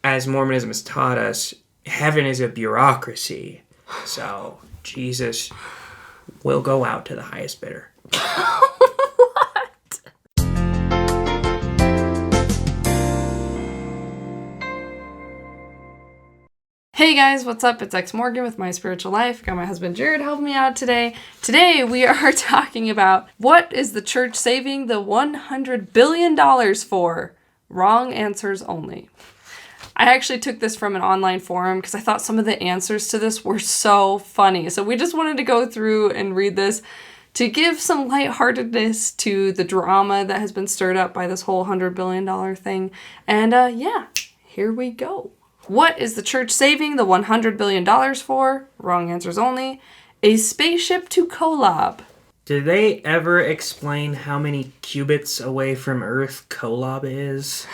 as Mormonism has taught us, heaven is a bureaucracy. So Jesus will go out to the highest bidder. What? Hey guys, what's up? It's ExMormon with My Spiritual Life. Got my husband Jared helping me out today. Today we are talking about what is the church saving the $100 billion for? Wrong answers only. I actually took this from an online forum because I thought some of the answers to this were so funny. So we just wanted to go through and read this to give some lightheartedness to the drama that has been stirred up by this whole $100 billion thing. And yeah, here we go. What is the church saving the $100 billion for? Wrong answers only. A spaceship to Kolob. Did they ever explain how many cubits away from Earth Kolob is?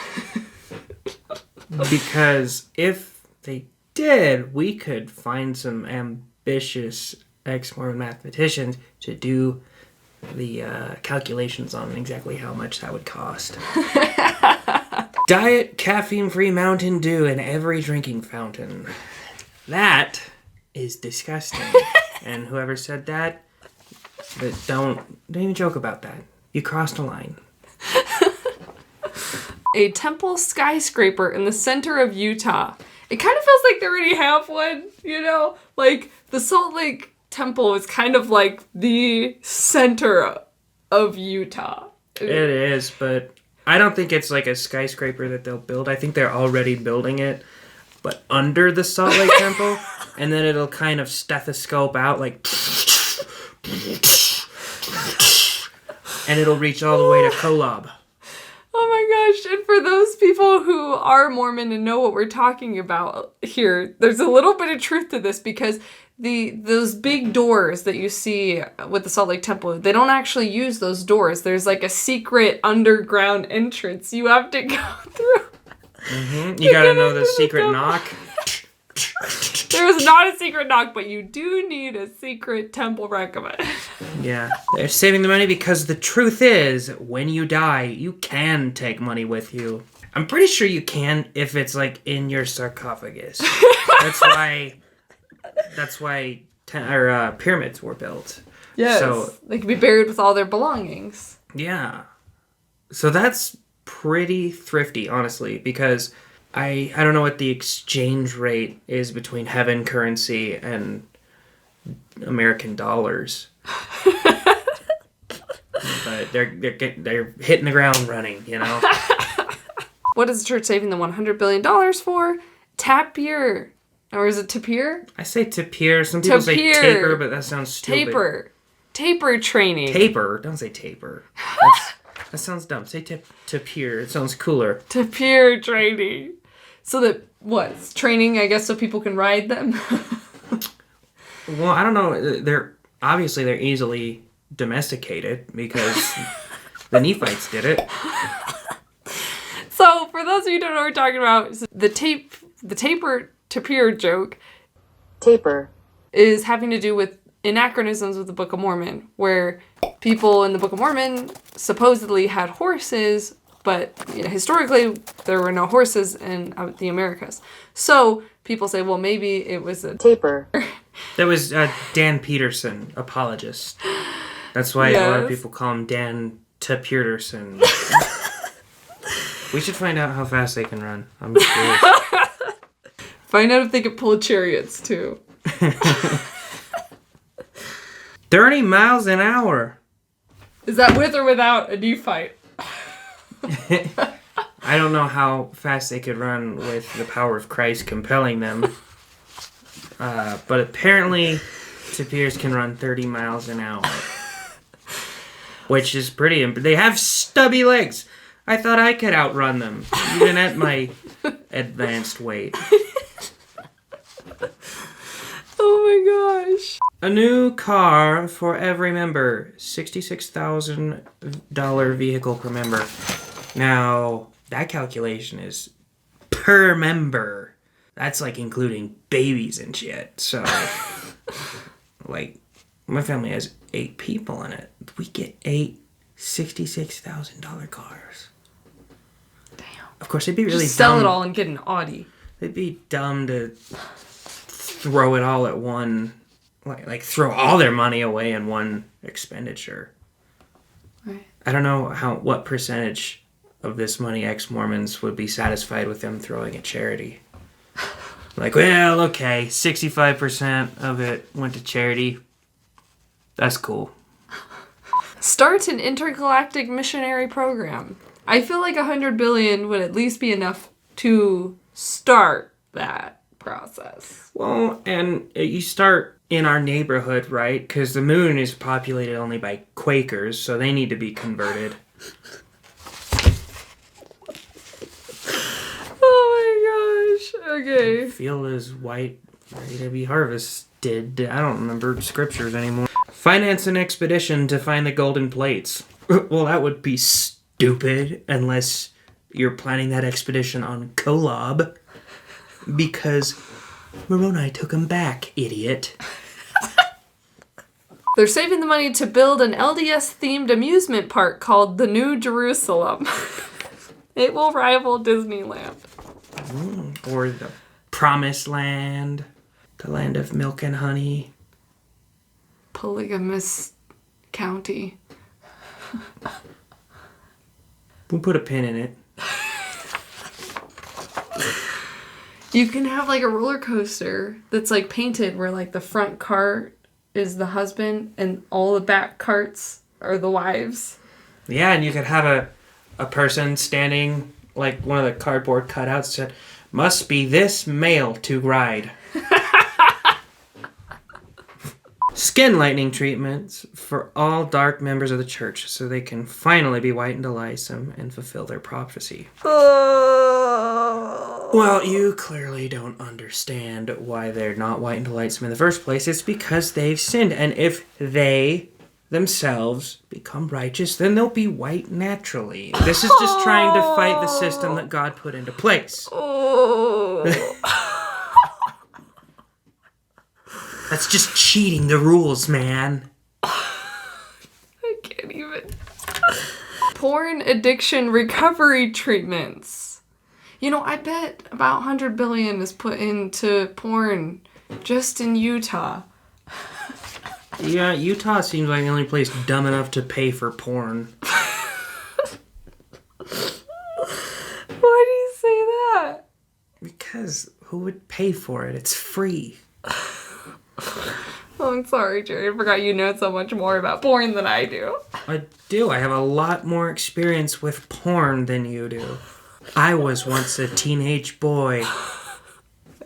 Because if they did, we could find some ambitious ex-mormon mathematicians to do the calculations on exactly how much that would cost. Diet caffeine-free Mountain Dew in every drinking fountain. That is disgusting. And whoever said that, don't even joke about that. You crossed a line. A temple skyscraper in the center of Utah. It kind of feels like they already have one, you know? Like, the Salt Lake Temple is kind of like the center of Utah. It is, but I don't think it's like a skyscraper that they'll build. I think they're already building it, but under the Salt Lake Temple, and then it'll kind of stethoscope out like, and it'll reach all the way to Kolob. Oh my gosh, and for those people who are Mormon and know what we're talking about here, there's a little bit of truth to this because those big doors that you see with the Salt Lake Temple, they don't actually use those doors. There's like a secret underground entrance you have to go through. Mm-hmm. You gotta know the secret knock. There is not a secret knock, but you do need a secret temple recommend. Yeah, they're saving the money because the truth is, when you die, you can take money with you. I'm pretty sure you can if it's like in your sarcophagus. That's why pyramids were built. Yes, so they can be buried with all their belongings. Yeah, so that's pretty thrifty, honestly, because I don't know what the exchange rate is between heaven currency and American dollars. But they're hitting the ground running, you know. What is the church saving the $100 billion for? Tapir. Or is it tapir? I say tapir. Some people say taper, but that sounds stupid. Taper training. Taper? Don't say taper. That sounds dumb. Say tapir. It sounds cooler. Tapir training. So that, what? Training, I guess, so people can ride them? Well, I don't know. They're easily domesticated because the Nephites did it. So, for those of you who don't know what we're talking about, the tapir joke. Taper. Is having to do with Anachronisms with the Book of Mormon, where people in the Book of Mormon supposedly had horses, but historically there were no horses in the Americas. So people say, well, maybe it was a taper. That was Dan Peterson, apologist. That's why a lot of people call him Dan Peterson. We should find out how fast they can run. I'm curious. Find out if they can pull chariots too. 30 miles an hour. Is that with or without a Nephite? I don't know how fast they could run with the power of Christ compelling them. But apparently, tapirs can run 30 miles an hour. Which is pretty... They have stubby legs. I thought I could outrun them, even at my advanced weight. Oh my gosh. A new car for every member. $66,000 vehicle per member. Now, that calculation is per member. That's like including babies and shit. So, like, my family has 8 people in it. We get 8 $66,000 cars. Damn. Of course, it'd be really Just sell dumb. it all and get an Audi. It'd be dumb to throw it all at one, like throw all their money away in one expenditure. Right. I don't know what percentage of this money ex-Mormons would be satisfied with them throwing at charity. Like, well, okay, 65% of it went to charity. That's cool. Start an intergalactic missionary program. I feel like $100 billion would at least be enough to start that process. Well, and you start in our neighborhood, right? Because the moon is populated only by Quakers, so they need to be converted. Oh my gosh. Okay. The field is white, ready to be harvested. I don't remember scriptures anymore. Finance an expedition to find the golden plates. Well, that would be stupid unless you're planning that expedition on Kolob. Because Moroni took them back, idiot. They're saving the money to build an LDS-themed amusement park called the New Jerusalem. It will rival Disneyland. Or the Promised Land, the land of milk and honey. Polygamous county. We'll put a pin in it. You can have like a roller coaster that's like painted where like the front cart is the husband and all the back carts are the wives. Yeah, and you could have a person standing, like one of the cardboard cutouts said, must be this male to ride. Skin lightening treatments for all dark members of the church so they can finally be white and delightsome and fulfill their prophecy. Well, you clearly don't understand why they're not white and delightsome in the first place. It's because they've sinned. And if they themselves become righteous, then they'll be white naturally. This is just trying to fight the system that God put into place. That's just cheating the rules, man. I can't even. Porn addiction recovery treatments. You know, I bet about $100 billion is put into porn just in Utah. Yeah, Utah seems like the only place dumb enough to pay for porn. Why do you say that? Because who would pay for it? It's free. Oh, I'm sorry, Jerry. I forgot you know so much more about porn than I do. I do. I have a lot more experience with porn than you do. I was once a teenage boy.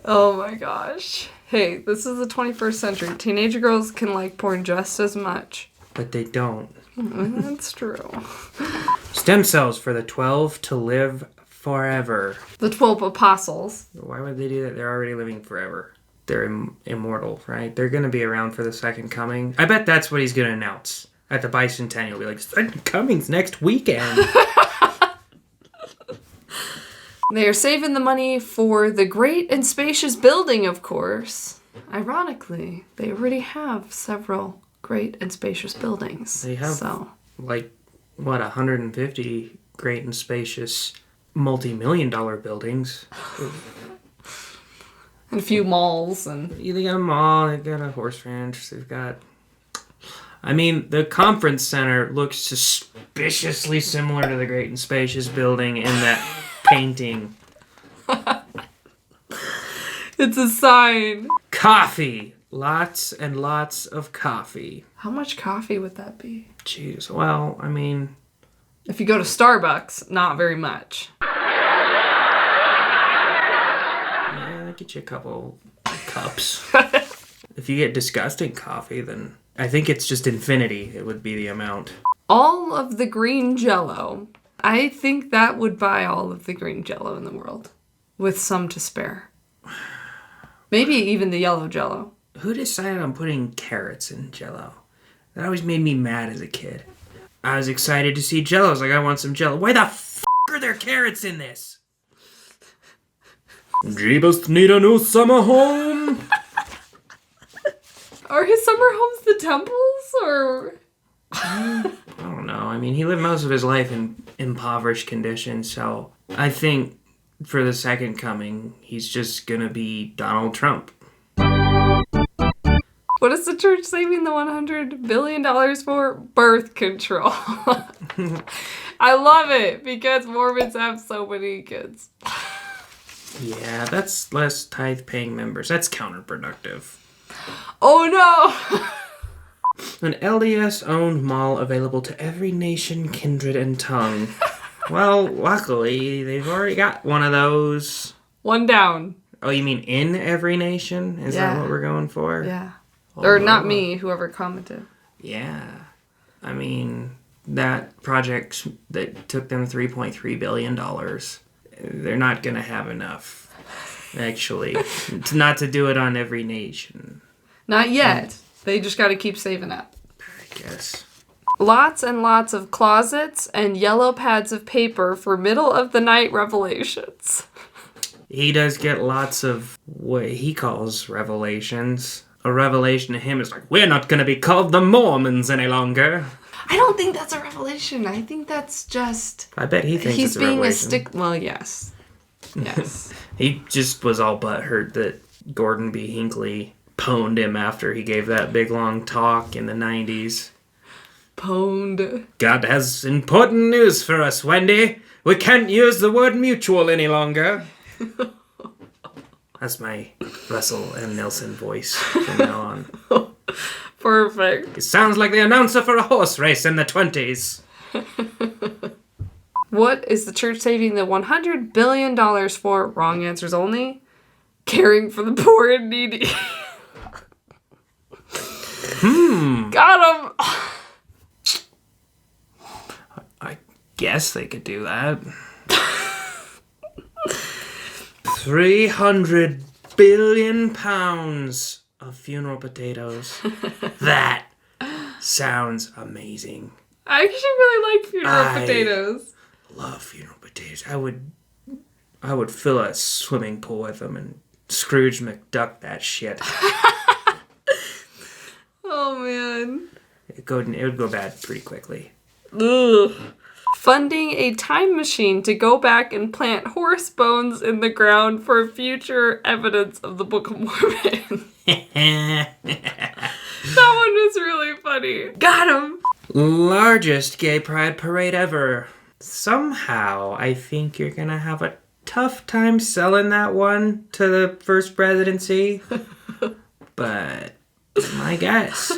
Oh my gosh. Hey, this is the 21st century. Teenage girls can like porn just as much. But they don't. That's true. Stem cells for the 12 to live forever. The 12 apostles. Why would they do that? They're already living forever. They're immortal, right? They're going to be around for the second coming. I bet that's what he's going to announce at the bicentennial. He'll be like, second coming's next weekend. They are saving the money for the great and spacious building, of course. Ironically, they already have several great and spacious buildings. They have, like, what, 150 great and spacious multi-million-dollar buildings. And a few malls. And They got a mall, they've got a horse ranch, they've got... I mean, the conference center looks suspiciously similar to the great and spacious building in that painting. It's a sign. Coffee. Lots and lots of coffee. How much coffee would that be? Jeez, well, I mean... If you go to Starbucks, not very much. Yeah, get you a couple cups. If you get disgusting coffee, then I think it's just infinity. It would be the amount. All of the green Jell-O. I think that would buy all of the green Jell-O in the world. With some to spare. Maybe even the yellow Jell-O. Who decided on putting carrots in Jell-O? That always made me mad as a kid. I was excited to see Jell-O. I was like, I want some Jell-O. Why the f*** are there carrots in this? Jeebus need a new summer home. Are his summer homes the temples, or...? I don't know. I mean, he lived most of his life in impoverished conditions, so I think for the second coming, he's just gonna be Donald Trump. What is the church saving the $100 billion for? Birth control. I love it because Mormons have so many kids. Yeah, that's less tithe-paying members. That's counterproductive. Oh no! An LDS-owned mall available to every nation, kindred, and tongue. Well, luckily, they've already got one of those. One down. Oh, you mean in every nation? Is that what we're going for? Yeah. Oh, Or not me, whoever commented. Yeah. I mean, that project that took them $3.3 billion, they're not going to have enough, actually, not to do it on every nation. Not yet. They just got to keep saving up. I guess. Lots and lots of closets and yellow pads of paper for middle of the night revelations. He does get lots of what he calls revelations. A revelation to him is like, we're not going to be called the Mormons any longer. I don't think that's a revelation. I think that's just... I bet he thinks he's it's a being revelation. Well, yes. Yes. He just was all butthurt that Gordon B. Hinckley pwned him after he gave that big long talk in the 90s. Pwned. God has important news for us, Wendy. We can't use the word mutual any longer. That's my Russell M. Nelson voice from now on. Perfect. It sounds like the announcer for a horse race in the 20s. What is the church saving the $100 billion for? Wrong answers only. Caring for the poor and needy. Got him. I guess they could do that. 300 billion pounds of funeral potatoes. That sounds amazing. I actually really like funeral potatoes. Love funeral potatoes. I would fill a swimming pool with them and Scrooge McDuck that shit. Oh man. It would go bad pretty quickly. Ugh. Funding a time machine to go back and plant horse bones in the ground for future evidence of the Book of Mormon. That one was really funny. Got him. Largest gay pride parade ever. Somehow, I think you're gonna have a tough time selling that one to the first presidency. But my guess.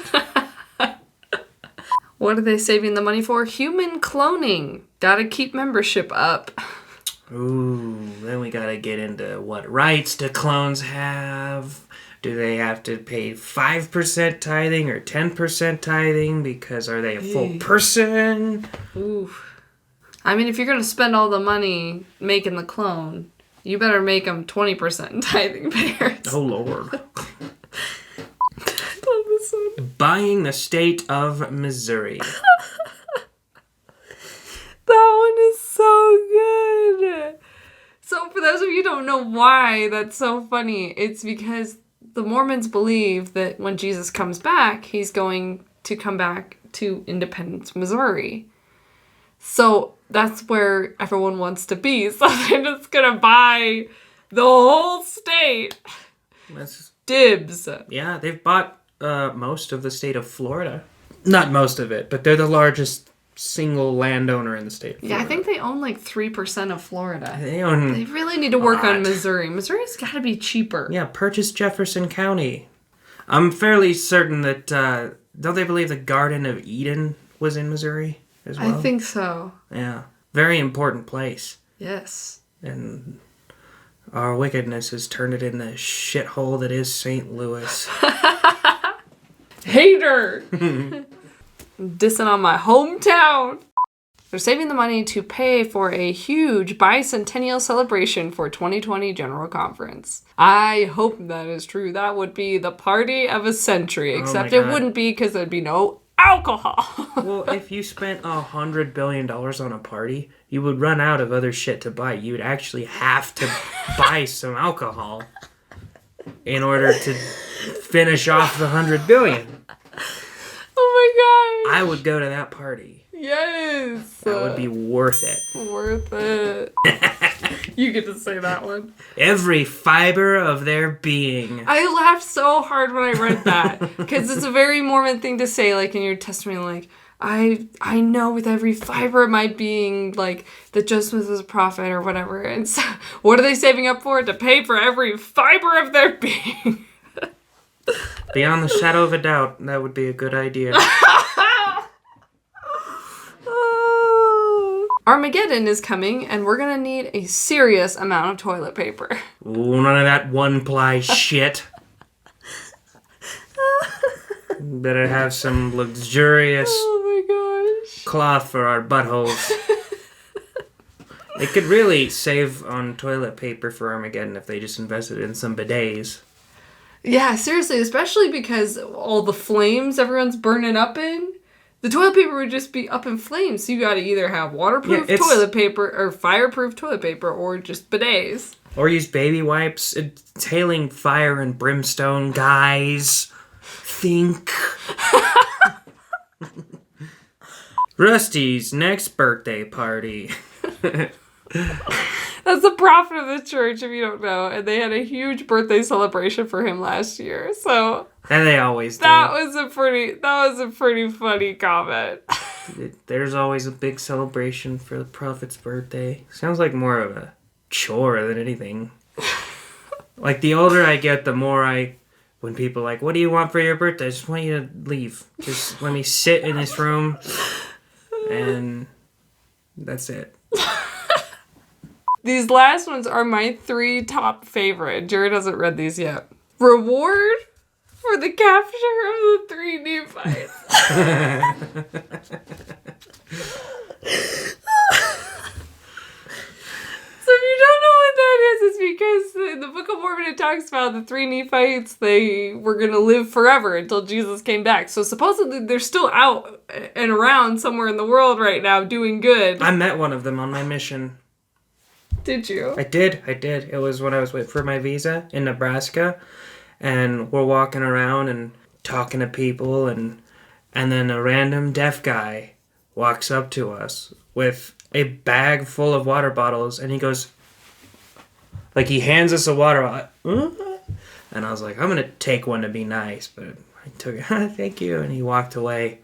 What are they saving the money for? Human cloning. Gotta keep membership up. Ooh, then we gotta get into what rights do clones have? Do they have to pay 5% tithing or 10% tithing? Because are they a full person? Ooh. I mean, if you're gonna spend all the money making the clone, you better make them 20% tithing payers. Oh, Lord. I love this one. Buying the state of Missouri. That one is so good. So for those of you who don't know why that's so funny, it's because the Mormons believe that when Jesus comes back, he's going to come back to Independence, Missouri. So that's where everyone wants to be. So they're just going to buy the whole state. Dibs. Yeah, they've bought most of the state of Florida. Not most of it, but they're the largest single landowner in the state of Florida. Yeah, I think they own like 3% of Florida. They own They really need to work on Missouri. Missouri's got to be cheaper. Yeah, purchase Jefferson County. I'm fairly certain that, don't they believe the Garden of Eden was in Missouri as well? I think so. Yeah. Very important place. Yes. And our wickedness has turned it in the shithole that is St. Louis. Hater! Dissing on my hometown. They're saving the money to pay for a huge bicentennial celebration for 2020 General Conference. I hope that is true. That would be the party of a century, except it wouldn't be because there'd be no alcohol. Well, if you spent $100 billion on a party, you would run out of other shit to buy. You would actually have to buy some alcohol in order to finish off the $100 billion. Oh my god. I would go to that party. Yes. That would be worth it. Worth it. You get to say that one. Every fiber of their being. I laughed so hard when I read that because it's a very Mormon thing to say, like in your testimony, like I know with every fiber of my being, like that Joseph was a prophet or whatever. And so, what are they saving up for? To pay for every fiber of their being. Beyond the shadow of a doubt, that would be a good idea. Armageddon is coming, and we're gonna need a serious amount of toilet paper. Ooh, none of that one-ply shit. Better have some luxurious cloth for our buttholes. They could really save on toilet paper for Armageddon if they just invested in some bidets. Yeah, seriously, especially because all the flames everyone's burning up in. The toilet paper would just be up in flames, so you gotta either have waterproof toilet paper or fireproof toilet paper or just bidets. Or use baby wipes. It's hailing fire and brimstone, guys. Think. Rusty's next birthday party. That's the prophet of the church, if you don't know, and they had a huge birthday celebration for him last year, so... And they always do. That was a pretty funny comment. There's always a big celebration for the prophet's birthday. Sounds like more of a chore than anything. Like, the older I get, the more when people are like, what do you want for your birthday? I just want you to leave. Just let me sit in this room, and that's it. These last ones are my 3 top favorite. Jared hasn't read these yet. Reward for the capture of the 3 Nephites. So if you don't know what that is, it's because in the Book of Mormon it talks about the 3 Nephites, they were going to live forever until Jesus came back. So supposedly they're still out and around somewhere in the world right now doing good. I met one of them on my mission. Did you? I did. It was when I was waiting for my visa in Nebraska, and we're walking around and talking to people, and then a random deaf guy walks up to us with a bag full of water bottles, and he goes, like, he hands us a water bottle, and I was like, I'm gonna take one to be nice, but I took it, thank you, and he walked away,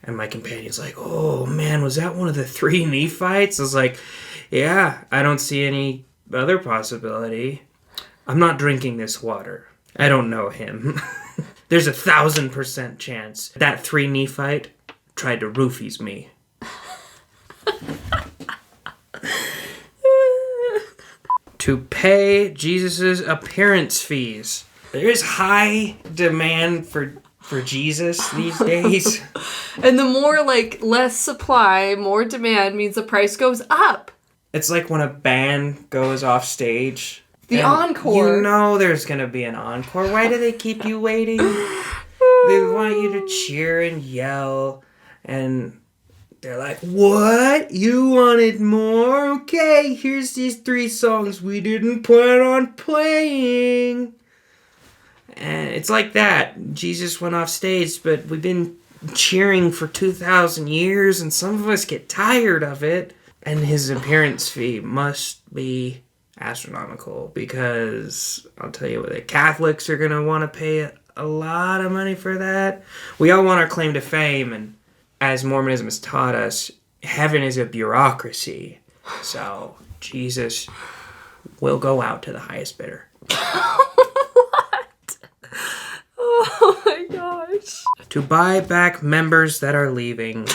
and my companion's like, oh man, was that one of the 3 Nephites? I was like, yeah, I don't see any other possibility. I'm not drinking this water. I don't know him. There's 1,000% chance that 3 Nephite tried to roofies me. To pay Jesus' appearance fees. There is high demand for Jesus these days. And the more, less supply, more demand means the price goes up. It's like when a band goes off stage. The encore. You know there's going to be an encore. Why do they keep you waiting? They want you to cheer and yell. And they're like, what? You wanted more? Okay, here's these 3 songs we didn't plan on playing. And it's like that. Jesus went off stage, but we've been cheering for 2,000 years, and some of us get tired of it. And his appearance fee must be astronomical, because I'll tell you what, the Catholics are going to want to pay a lot of money for that. We all want our claim to fame, and as Mormonism has taught us, heaven is a bureaucracy. So Jesus will go out to the highest bidder. What? Oh my gosh. To buy back members that are leaving.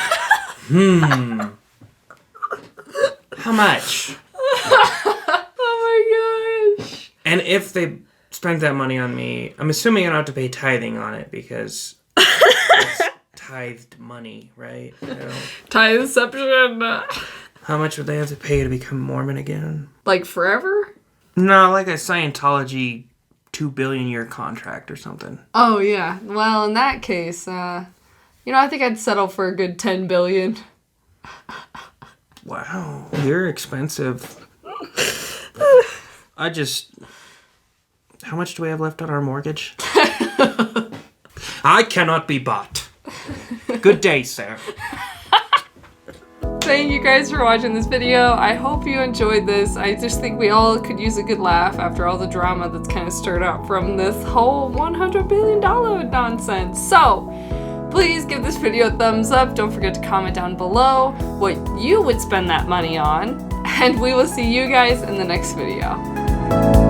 How much? Oh my gosh. And if they spent that money on me, I'm assuming I don't have to pay tithing on it, because it's tithed money, right? You know? Titheception. How much would they have to pay to become Mormon again? Like forever? No, like a Scientology 2 billion year contract or something. Oh yeah. Well, in that case, I think I'd settle for a good 10 billion. Wow, you're expensive. How much do we have left on our mortgage? I cannot be bought. Good day, sir. thank you guys for watching this video. I hope you enjoyed this. I just think we all could use a good laugh after all the drama that's kind of stirred up from this whole $100 billion nonsense. So, please give this video a thumbs up. Don't forget to comment down below what you would spend that money on. And we will see you guys in the next video.